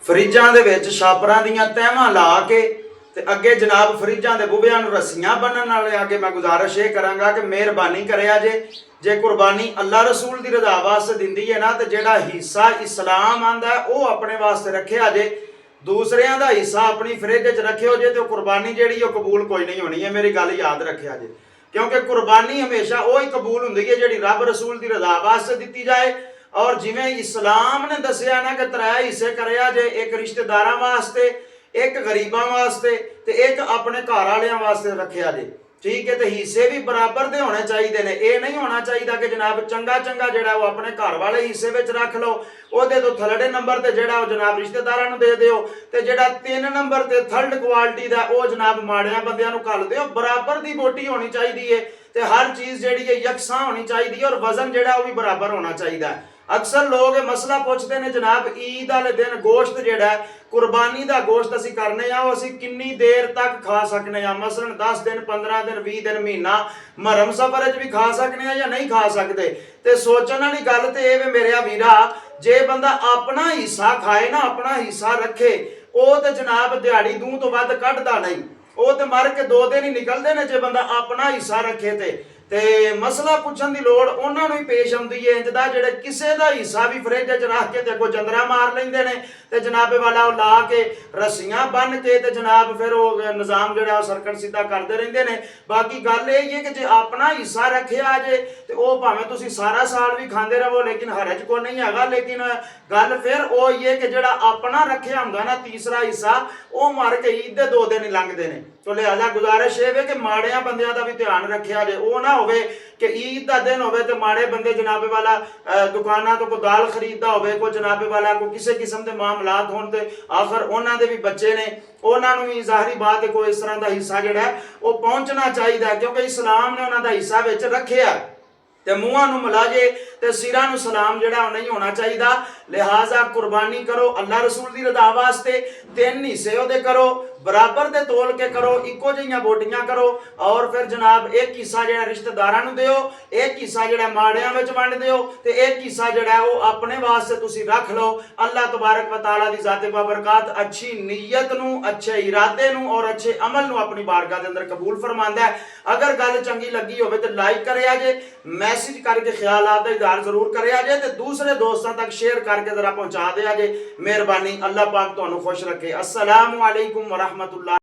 ਫਰਿੱਜਾਂ ਦੇ ਵਿੱਚ ਛਾਪਰਾਂ ਦੀਆਂ ਤਹਿਵਾਂ ਲਾ ਕੇ ਤੇ ਅੱਗੇ ਜਨਾਬ ਫਰਿੱਜਾਂ ਦੇ ਬੂਹਿਆਂ ਨੂੰ ਰੱਸੀਆਂ ਬੰਨਣ ਵਾਲੇ ਅੱਗੇ ਮੈਂ ਗੁਜ਼ਾਰਿਸ਼ ਇਹ ਕਰਾਂਗਾ ਕਿ ਮਿਹਰਬਾਨੀ ਕਰਿਆ ਜੇ ਕੁਰਬਾਨੀ ਅੱਲਾ ਰਸੂਲ ਦੀ ਰਜ਼ਾ ਵਾਸਤੇ ਦਿੰਦੀ ਹੈ ਨਾ ਤੇ ਜਿਹੜਾ ਹਿੱਸਾ ਇਸਲਾਮ ਆਂਦਾ ਉਹ ਆਪਣੇ ਵਾਸਤੇ ਰੱਖਿਆ ਜੇ, ਦੂਸਰਿਆਂ ਦਾ ਹਿੱਸਾ ਆਪਣੀ ਫਰਿੱਜ 'ਚ ਰੱਖਿਓ ਜੇ ਤੇ ਕੁਰਬਾਨੀ ਜਿਹੜੀ ਉਹ ਕਬੂਲ ਕੋਈ ਨਹੀਂ ਹੋਣੀ ਹੈ। ਮੇਰੀ ਗੱਲ ਯਾਦ ਰੱਖਿਆ ਜੇ, ਕਿਉਂਕਿ ਕੁਰਬਾਨੀ ਹਮੇਸ਼ਾ ਉਹ ਹੀ ਕਬੂਲ ਹੁੰਦੀ ਹੈ ਜਿਹੜੀ ਰੱਬ ਰਸੂਲ ਦੀ ਰਜ਼ਾ ਵਾਸਤੇ ਦਿੱਤੀ ਜਾਏ। ਔਰ ਜਿਵੇਂ ਇਸਲਾਮ ਨੇ ਦੱਸਿਆ ਨਾ ਕਿ 3 ਹਿੱਸੇ ਕਰਿਆ ਜੇ, ਇੱਕ ਰਿਸ਼ਤੇਦਾਰਾਂ ਵਾਸਤੇ, ਇੱਕ ਗਰੀਬਾਂ ਵਾਸਤੇ ਤੇ ਇੱਕ ਆਪਣੇ ਘਰ ਵਾਲਿਆਂ ਵਾਸਤੇ ਰੱਖਿਆ ਜੇ, ਠੀਕ ਹੈ। ਤੇ ਹਿੱਸੇ ਵੀ ਬਰਾਬਰ ਦੇ ਹੋਣੇ ਚਾਹੀਦੇ ਨੇ। ਇਹ ਨਹੀਂ ਹੋਣਾ ਚਾਹੀਦਾ ਕਿ ਜਨਾਬ ਚੰਗਾ ਜਿਹੜਾ ਉਹ ਆਪਣੇ ਘਰ ਵਾਲੇ ਹਿੱਸੇ ਵਿੱਚ ਰੱਖ ਲਓ, ਉਹਦੇ ਤੋਂ ਥਰਡ ਨੰਬਰ ਤੇ ਜਿਹੜਾ ਉਹ ਜਨਾਬ ਰਿਸ਼ਤੇਦਾਰਾਂ ਨੂੰ ਦੇ ਦਿਓ, ਤੇ ਜਿਹੜਾ 3 ਨੰਬਰ ਤੇ ਥਰਡ ਕੁਆਲਿਟੀ ਦਾ ਉਹ ਜਨਾਬ ਮਾੜਿਆਂ ਬੰਦਿਆਂ ਨੂੰ ਘੱਲ ਦਿਓ। ਬਰਾਬਰ ਦੀ ਬੋਟੀ ਹੋਣੀ ਚਾਹੀਦੀ ਹੈ ਤੇ ਹਰ ਚੀਜ਼ ਜਿਹੜੀ ਹੈ ਯਕਸਾਂ ਹੋਣੀ ਚਾਹੀਦੀ ਹੈ ਔਰ ਵਜ਼ਨ ਜਿਹੜਾ ਉਹ ਵੀ ਬਰਾਬਰ ਹੋਣਾ ਚਾਹੀਦਾ। ਅਕਸਰ ਲੋਕ ਇਹ ਮਸਲਾ ਪੁੱਛਦੇ ਨੇ ਜਨਾਬ ਈਦ ਵਾਲੇ ਦਿਨ ਗੋਸ਼ਤ ਜਿਹੜਾ ਕੁਰਬਾਨੀ ਦਾ ਗੋਸ਼ਤ ਅਸੀਂ ਕਰਨੇ ਆ ਉਹ ਅਸੀਂ ਕਿੰਨੀ ਦੇਰ ਤੱਕ ਖਾ ਸਕਨੇ ਆ, ਮਸਲਨ 10 ਦਿਨ 15 ਦਿਨ 20 ਦਿਨ ਮਹੀਨਾ ਮਹਰਮ ਸਫਰ 'ਚ ਵੀ ਖਾ ਸਕਨੇ ਆ ਜਾਂ ਨਹੀਂ ਖਾ ਸਕਦੇ। ਤੇ ਸੋਚਣ ਵਾਲੀ ਗੱਲ ਤੇ ਇਹ ਵੇ ਮੇਰਿਆ ਵੀਰਾ, ਜੇ ਬੰਦਾ ਆਪਣਾ ਹਿੱਸਾ ਖਾਏ ਨਾ, ਆਪਣਾ ਹਿੱਸਾ ਰੱਖੇ, ਉਹ ਤੇ ਜਨਾਬ ਦਿਹਾੜੀ ਦੂੰ ਤੋਂ ਵੱਧ ਕੱਢਦਾ ਨਹੀਂ, ਉਹ ਤੇ ਮਰ ਕੇ 2 ਦਿਨ ਹੀ ਨਿਕਲਦੇ ਨੇ ਜੇ ਬੰਦਾ ਆਪਣਾ ਹਿੱਸਾ ਰੱਖੇ ਤੇ ਮਸਲਾ ਪੁੱਛਣ ਦੀ ਲੋੜ ਉਹਨਾਂ ਨੂੰ ਹੀ ਪੇਸ਼ ਆਉਂਦੀ ਹੈ ਇੰਜ ਦਾ ਜਿਹੜੇ ਕਿਸੇ ਦਾ ਹਿੱਸਾ ਵੀ ਫਰਿੱਜ 'ਚ ਰੱਖ ਕੇ ਤੇ ਅੱਗੋਂ ਜੰਦਰਾ ਮਾਰ ਲੈਂਦੇ ਨੇ ਤੇ ਜਨਾਬੇ ਵਾਲਾ ਉਹ ਲਾ ਕੇ ਰੱਸੀਆਂ ਬੰਨ ਕੇ ਤੇ ਜਨਾਬ ਫਿਰ ਉਹ ਨਿਜ਼ਾਮ ਜਿਹੜਾ ਉਹ ਸਰਕਟ ਸਿੱਧਾ ਕਰਦੇ ਰਹਿੰਦੇ ਨੇ। ਬਾਕੀ ਗੱਲ ਇਹ ਹੈ ਕਿ ਜੇ ਆਪਣਾ ਹਿੱਸਾ ਰੱਖਿਆ ਜੇ ਤੇ ਉਹ ਭਾਵੇਂ ਤੁਸੀਂ ਸਾਰਾ ਸਾਲ ਵੀ ਖਾਂਦੇ ਰਹੋ ਲੇਕਿਨ ਹਰਜ ਕੋ ਨਹੀਂ ਹੈਗਾ। ਲੇਕਿਨ ਗੱਲ ਫਿਰ ਉਹ ਹੀ ਹੈ ਕਿ ਜਿਹੜਾ ਆਪਣਾ ਰੱਖਿਆ ਹੁੰਦਾ ਨਾ ਤੀਸਰਾ ਹਿੱਸਾ, ਉਹ ਮਰ ਕੇ ਈਦ ਦੇ 2 ਦਿਨ ਹੀ ਲੰਘਦੇ ਨੇ। ਸੋ ਲਿਹਾਜ਼ਾ ਗੁਜ਼ਾਰਿਸ਼ ਇਹ ਵੇ ਕਿ ਮਾੜਿਆਂ ਬੰਦਿਆਂ ਦਾ ਵੀ ਧਿਆਨ ਰੱਖਿਆ ਜੇ। ਉਹ ਨਾ ਹੋਵੇ ਕਿ ਈਦ ਦਾ ਦਿਨ ਹੋਵੇ ਤੇ ਮਾੜੇ ਬੰਦੇ ਜਨਾਬੇ ਵਾਲਾ ਦੁਕਾਨਾਂ ਤੋਂ ਕੋਈ ਦਾਲ ਖਰੀਦਦਾ ਹੋਵੇ, ਕੋਈ ਜਨਾਬੇ ਵਾਲਾ ਕੋਈ ਕਿਸੇ ਕਿਸਮ ਦੇ ਮਾਮਲਾਤ ਹੋਣ ਤੇ ਆਖਰ ਉਹਨਾਂ ਦੇ ਵੀ ਬੱਚੇ ਨੇ, ਉਹਨਾਂ ਨੂੰ ਵੀ ਜ਼ਾਹਰੀ ਬਾਤ ਹੈ ਕੋਈ ਇਸ ਤਰ੍ਹਾਂ ਦਾ ਹਿੱਸਾ ਜਿਹੜਾ ਉਹ ਪਹੁੰਚਣਾ ਚਾਹੀਦਾ, ਕਿਉਂਕਿ ਇਸਲਾਮ ਨੇ ਉਹਨਾਂ ਦਾ ਹਿੱਸਾ ਵਿੱਚ ਰੱਖਿਆ। ਤੇ ਮੂੰਹਾਂ ਨੂੰ ਮਲਾਜੇ ਤੇ ਸਿਰਾਂ ਨੂੰ ਸਲਾਮ ਜਿਹੜਾ ਉਹ ਨਹੀਂ ਹੋਣਾ ਚਾਹੀਦਾ। ਲਿਹਾਜ਼ਾ ਕੁਰਬਾਨੀ ਕਰੋ ਅੱਲਾ ਰਸੂਲ ਦੀ ਰਜ਼ਾ ਵਾਸਤੇ, 3 ਹਿੱਸੇ ਉਹਦੇ ਕਰੋ, ਬਰਾਬਰ ਦੇ ਤੋਲ ਕੇ ਕਰੋ, ਇੱਕੋ ਜਿਹੀਆਂ ਬੋਟੀਆਂ ਕਰੋ ਔਰ ਫਿਰ ਜਨਾਬ ਇੱਕ ਹਿੱਸਾ ਜਿਹੜਾ ਰਿਸ਼ਤੇਦਾਰਾਂ ਨੂੰ ਦਿਓ, ਇੱਕ ਹਿੱਸਾ ਜਿਹੜਾ ਮਾੜਿਆਂ ਵਿੱਚ ਵੰਡ ਦਿਓ ਤੇ ਇੱਕ ਹਿੱਸਾ ਜਿਹੜਾ ਉਹ ਆਪਣੇ ਵਾਸਤੇ ਤੁਸੀਂ ਰੱਖ ਲਓ। ਅੱਲਾਹ ਤਬਾਰਕ व तआला ਦੀ ਜ਼ਾਤ ਬਾਬਰਕਾਤ ਅੱਛੀ ਨੀਅਤ ਨੂੰ, ਅੱਛੇ ਇਰਾਦੇ ਨੂੰ ਔਰ ਅੱਛੇ ਅਮਲ ਨੂੰ ਆਪਣੀ ਬਾਰਗਾਹ ਦੇ ਅੰਦਰ ਕਬੂਲ ਫਰਮਾਂਦਾ ਹੈ। अगर गल चंगी लगी हो तो लाइक करिया जे, मैसेज करके ख्यालात का इज़हार जरूर करिया जे ते दूसरे दोस्तों तक शेयर करके जरा पहुँचा दिया जे। मेहरबानी, अल्लाह पाक तुहानू खुश रखे। अस्सलामु अलैकुम व रहमतुल्लाह।